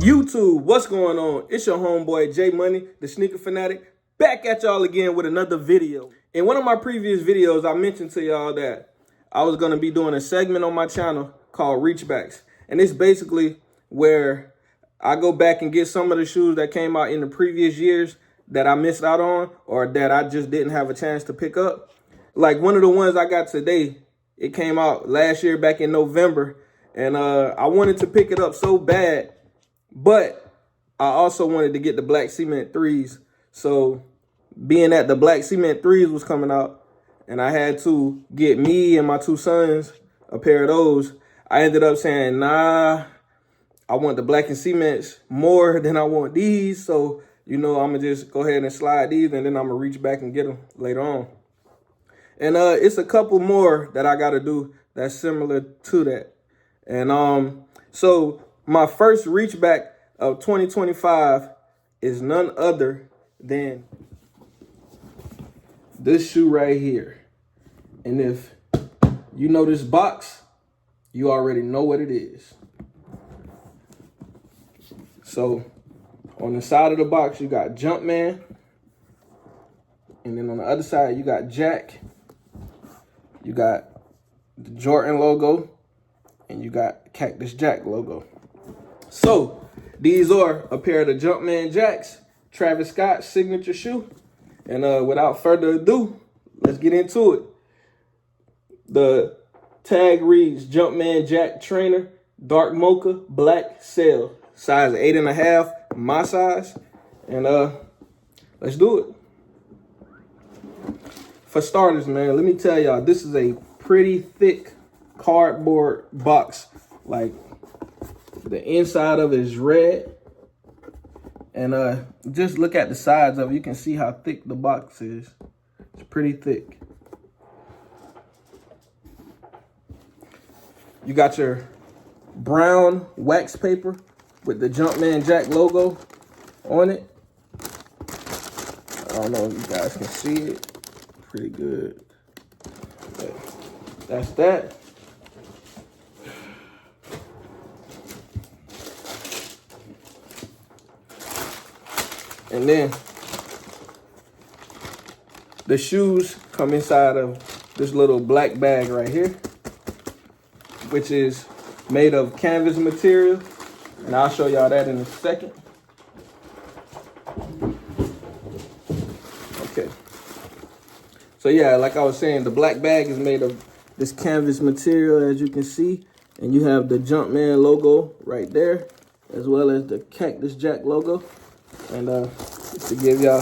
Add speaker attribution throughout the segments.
Speaker 1: YouTube, what's going on? It's your homeboy J Money, the sneaker fanatic, back at y'all again with another video. In one of my previous videos, I mentioned to y'all that I was going to be doing a segment on my channel called Reachbacks. And it's basically where I go back and get some of the shoes that came out in the previous years that I missed out on or that I just didn't have a chance to pick up. Like one of the ones I got today, it came out last year back in November. And I wanted to pick it up so bad. But I also wanted to get the black cement 3s. So being that the black cement 3s was coming out and I had to get me and my two sons a pair of those, I ended up saying, nah, I want the black and cements more than I want these. So, you know, I'm going to just go ahead and slide these and then I'm going to reach back and get them later on. And it's a couple more that I got to do that's similar to that. And so my first reach back of 2025 is none other than this shoe right here. And if you know this box, you already know what it is. So on the side of the box, you got Jumpman. And then on the other side, you got Jack. You got the Jordan logo. And you got Cactus Jack logo. So these are a pair of the Jumpman Jacks, Travis Scott signature shoe. And without further ado, let's get into it. The tag reads Jumpman Jack Trainer, dark mocha, black sail, size 8.5, my size. And let's do it. For starters, man, let me tell y'all, this is a pretty thick cardboard box. Like, the inside of it is red. And just look at the sides of it. You can see how thick the box is. It's pretty thick. You got your brown wax paper with the Jumpman Jack logo on it. I don't know if you guys can see it. Pretty good. But that's that. And then the shoes come inside of this little black bag right here, which is made of canvas material. And I'll show y'all that in a second. Okay. So yeah, like I was saying, the black bag is made of this canvas material, as you can see. And you have the Jumpman logo right there, as well as the Cactus Jack logo. And to give y'all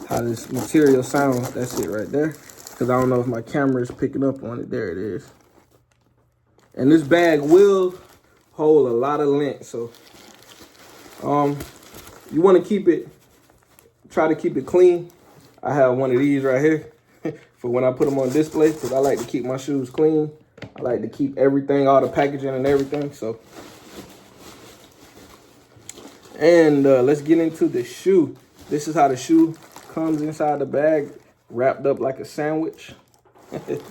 Speaker 1: how this material sounds, that's it right there. Because I don't know if my camera is picking up on it. There it is. And this bag will hold a lot of lint. So you want to keep it, try to keep it clean. I have one of these right here for when I put them on display, because I like to keep my shoes clean. I like to keep everything, all the packaging and everything. So. And let's get into the shoe. This is how the shoe comes inside the bag, wrapped up like a sandwich. And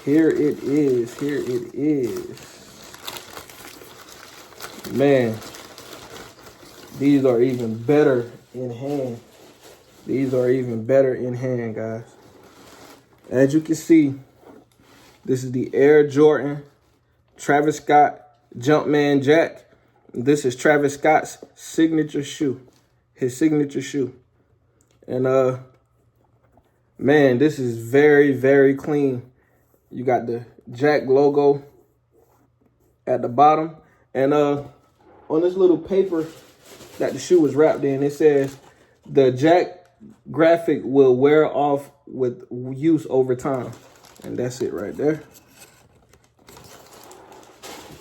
Speaker 1: here it is. Here it is. Man, these are even better in hand. These are even better in hand, guys. As you can see, this is the Air Jordan Travis Scott Jumpman Jack. This is Travis Scott's signature shoe. His signature shoe. And man, this is very, very clean. You got the Jack logo at the bottom. And on this little paper that the shoe was wrapped in, it says the Jack graphic will wear off with use over time. And that's it right there.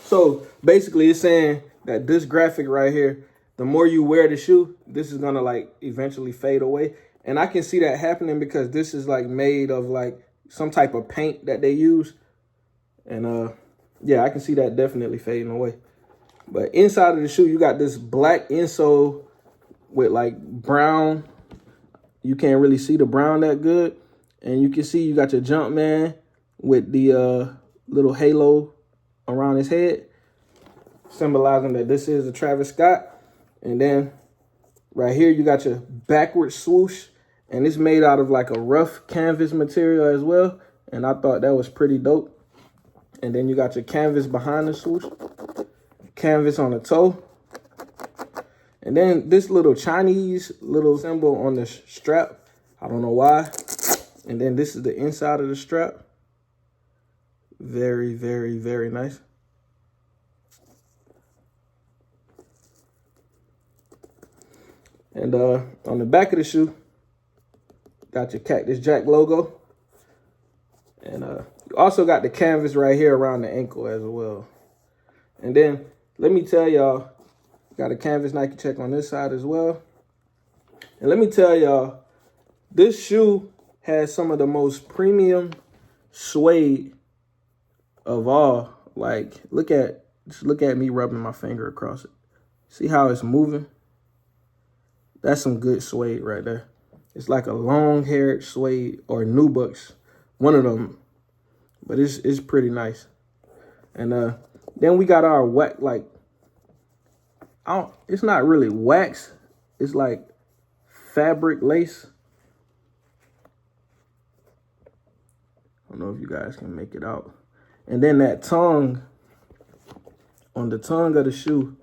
Speaker 1: So basically it's saying that this graphic right here, the more you wear the shoe, this is gonna like eventually fade away. And I can see that happening because this is like made of like some type of paint that they use. And Yeah, I can see that definitely fading away. But inside of the shoe, you got this black insole with like brown. You can't really see the brown that good. And you can see you got your Jumpman with the little halo around his head, symbolizing that this is a Travis Scott. And then right here, you got your backward swoosh, and it's made out of like a rough canvas material as well. And I thought that was pretty dope. And then you got your canvas behind the swoosh, canvas on the toe. And then this little Chinese little symbol on the strap. I don't know why. And then this is the inside of the strap. Very, very, very nice. And on the back of the shoe, got your Cactus Jack logo. And you also got the canvas right here around the ankle as well. And then let me tell y'all, got a canvas Nike check on this side as well. And let me tell y'all, this shoe has some of the most premium suede of all. Like, just look at me rubbing my finger across it. See how it's moving? That's some good suede right there. It's like a long-haired suede or nubucks, one of them. But it's pretty nice. And then we got our wax, like, it's not really wax. It's like fabric lace. I don't know if you guys can make it out. And then that tongue, on the tongue of the shoe,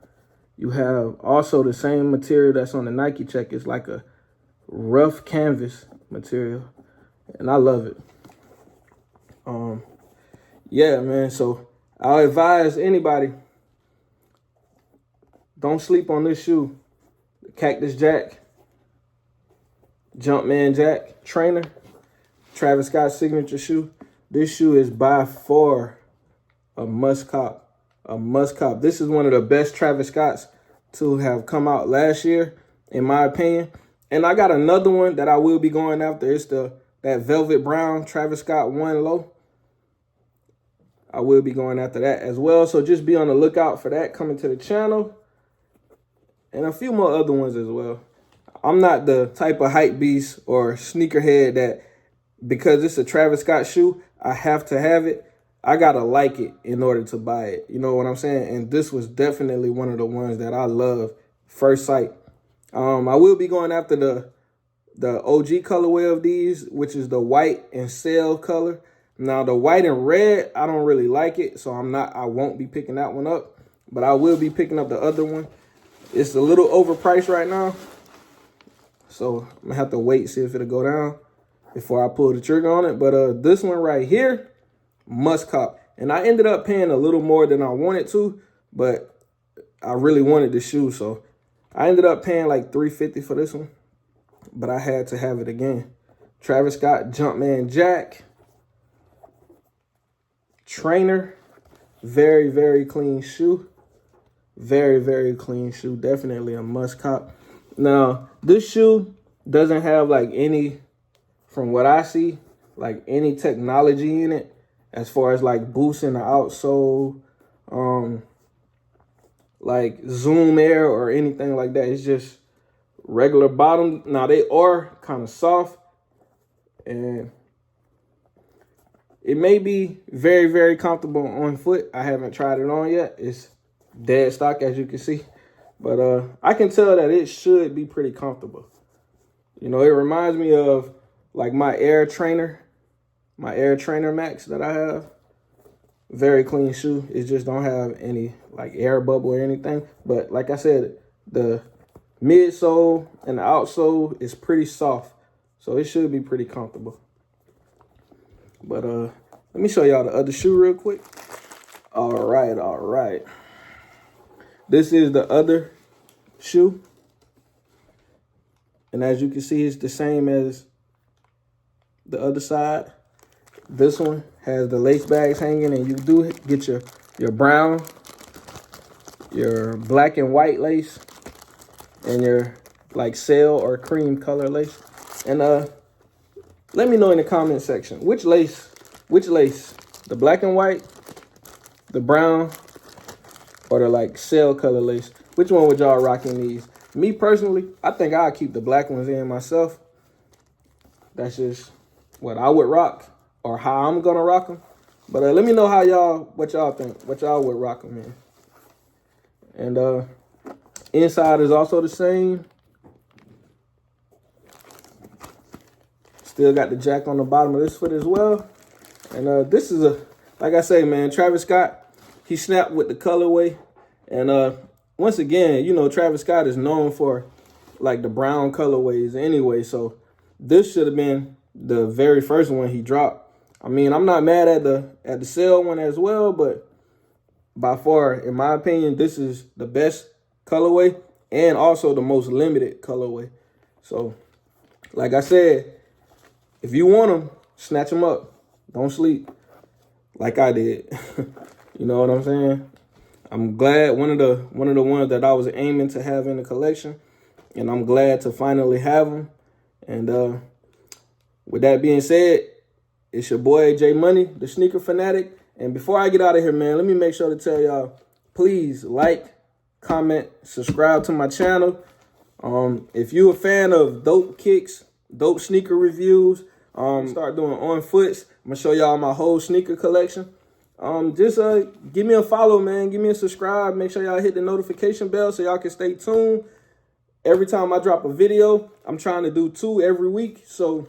Speaker 1: you have also the same material that's on the Nike check. It's like a rough canvas material, and I love it. Yeah, man, so I'll advise anybody, don't sleep on this shoe. The Cactus Jack Jumpman Jack trainer, Travis Scott signature shoe. This shoe is by far a must cop. A must cop. This is one of the best Travis Scotts to have come out last year, in my opinion. And I got another one that I will be going after. It's that velvet brown Travis Scott One Low. I will be going after that as well. So just be on the lookout for that coming to the channel. And a few more other ones as well. I'm not the type of hype beast or sneakerhead that, because it's a Travis Scott shoe, I have to have it. I gotta like it in order to buy it. You know what I'm saying? And this was definitely one of the ones that I love first sight. I will be going after the OG colorway of these, which is the white and sail color. Now the white and red, I don't really like it, so I won't be picking that one up. But I will be picking up the other one. It's a little overpriced right now, so I'm gonna have to wait, see if it'll go down before I pull the trigger on it. But this one right here, must cop. And I ended up paying a little more than I wanted to, but I really wanted the shoe, so I ended up paying like $350 for this one, but I had to have it again. Travis Scott Jumpman Jack trainer. Very, very clean shoe. Very, very clean shoe. Definitely a must cop. Now, this shoe doesn't have like any, from what I see, like any technology in it as far as like boosting the outsole, like Zoom Air or anything like that. It's just regular bottom. Now, they are kind of soft, and it may be very, very comfortable on foot. I haven't tried it on yet. It's dead stock, as you can see. But I can tell that it should be pretty comfortable. You know, it reminds me of like my Air Trainer Max that I have. Very clean shoe. It just don't have any like air bubble or anything. But like I said, the midsole and the outsole is pretty soft, so it should be pretty comfortable. But let me show y'all the other shoe real quick. All right. This is the other shoe. And as you can see, it's the same as the other side. This one has the lace bags hanging, and you do get your brown, your black and white lace, and your like sail or cream color lace. And let me know in the comment section which lace, the black and white the brown or the like shell color lace. Which one would y'all rock in these? Me personally, I think I'll keep the black ones in myself. That's just what I would rock or how I'm gonna rock them. But let me know what y'all think, what y'all would rock them in. And inside is also the same. Still got the jack on the bottom of this foot as well. And this is like I say, man, Travis Scott, he snapped with the colorway. And once again, you know, Travis Scott is known for like the brown colorways anyway. So this should have been the very first one he dropped. I mean, I'm not mad at the cell one as well, but by far, in my opinion, this is the best colorway and also the most limited colorway. So, like I said, if you want them, snatch them up. Don't sleep like I did. You know what I'm saying? I'm glad one of the ones that I was aiming to have in the collection, and I'm glad to finally have them. And with that being said, it's your boy J Money, the sneaker fanatic. And before I get out of here, man, let me make sure to tell y'all, please like, comment, subscribe to my channel. If you're a fan of dope kicks, dope sneaker reviews, start doing on foots, I'm gonna show y'all my whole sneaker collection. Just give me a follow, man. Give me a subscribe. Make sure y'all hit the notification bell so y'all can stay tuned. Every time I drop a video, I'm trying to do 2 every week. So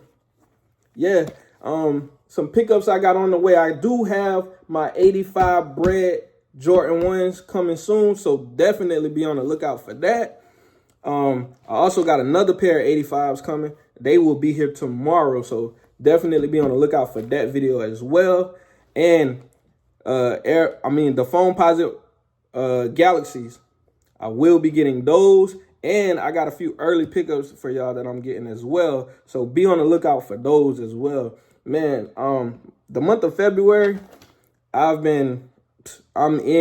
Speaker 1: yeah, some pickups I got on the way. I do have my 85 bread Jordan 1s coming soon, so definitely be on the lookout for that. I also got another pair of 85s coming. They will be here tomorrow, so definitely be on the lookout for that video as well. And the Foam Posit Galaxies, I will be getting those. And I got a few early pickups for y'all that I'm getting as well. So be on the lookout for those as well. Man, the month of February, I'm in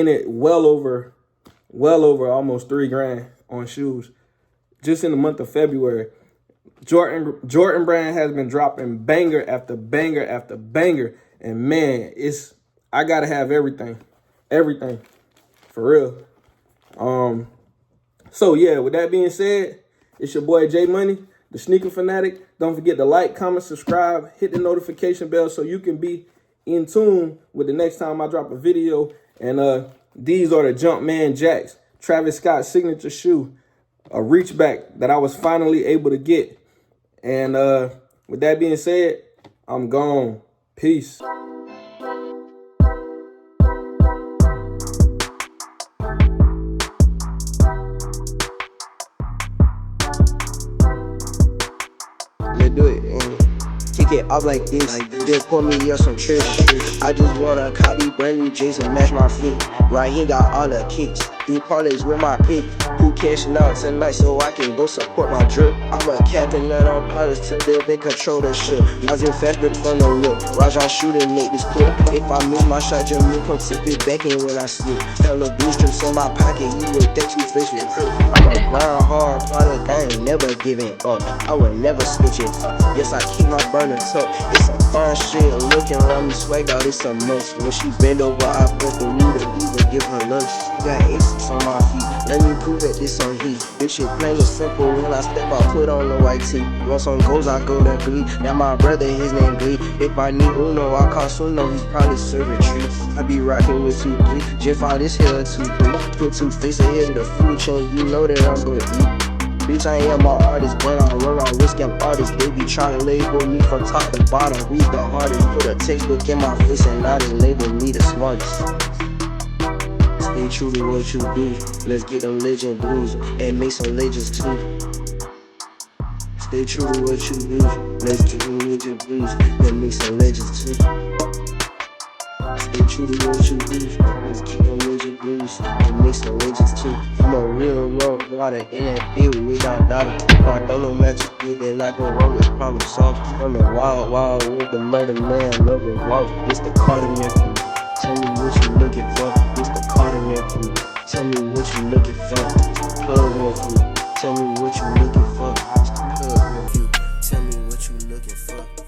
Speaker 1: it well over almost $3 grand on shoes. Just in the month of February. Jordan brand has been dropping banger after banger after banger. And man, I gotta have everything. Everything. For real. So yeah, with that being said, it's your boy J Money, the sneaker fanatic. Don't forget to like, comment, subscribe, hit the notification bell so you can be in tune with the next time I drop a video. And these are the Jumpman Jacks, Travis Scott signature shoe, a reach back that I was finally able to get. And with that being said, I'm gone. Peace.
Speaker 2: Do it and kick it up like this. They pour me up some trips. I just wanna copy brand new J's and match my feet. Right, he got all the kicks. 3 parlays with my pick. Who cashing out tonight so I can go support my drip? I'm a captain that on pilots to live and control the ship. I was in fast grip from the lip. Rajon shooting, make this clip. If I miss my shot, just move, come tip it back in when I slip. Hella blue strips on my pocket, you would think you face with crip. I'm a grind hard product, I ain't never giving up. I would never switch it up. Yes, I keep my burner tucked. It's some fun shit, looking around me swag out, it's a must. When she bend over, I press the root and even give her lunch. She got aces on my feet, let me prove that this on heat. This shit plain and simple, when I step out, put on the white tee. Want some goals, I go to Glee. Now my brother, his name Glee. If I need Uno, I call Suno, he's probably serving treats. I be rocking with 2-3, just out this hill 2-3. Put 2 faces ahead of the food chain, you know that I'm gonna eat. Bitch, I am my artist, but I run on risk, I'm artist. They be trying to label me from top to bottom. Who's the hardest? Put a textbook in my face and now they label me the smartest. Stay true to what you do. Let's get them legend blues and make some legends too. Stay true to what you do. Let's get them legend blues and make some legends too. Stay true to what you do. Let's keep them legend blues and make some legends too. I'm a real road rider in that field without dollar. I don't know magic with it like a roller problem solved. I'm a wild, wild with the murder man, love and walk. It's the Carter nephew. Tell me what you looking for. It's the Carter nephew. Tell me what you looking for. Plug nephew. Tell me what you looking for. It's the plug nephew. Tell me what you looking for.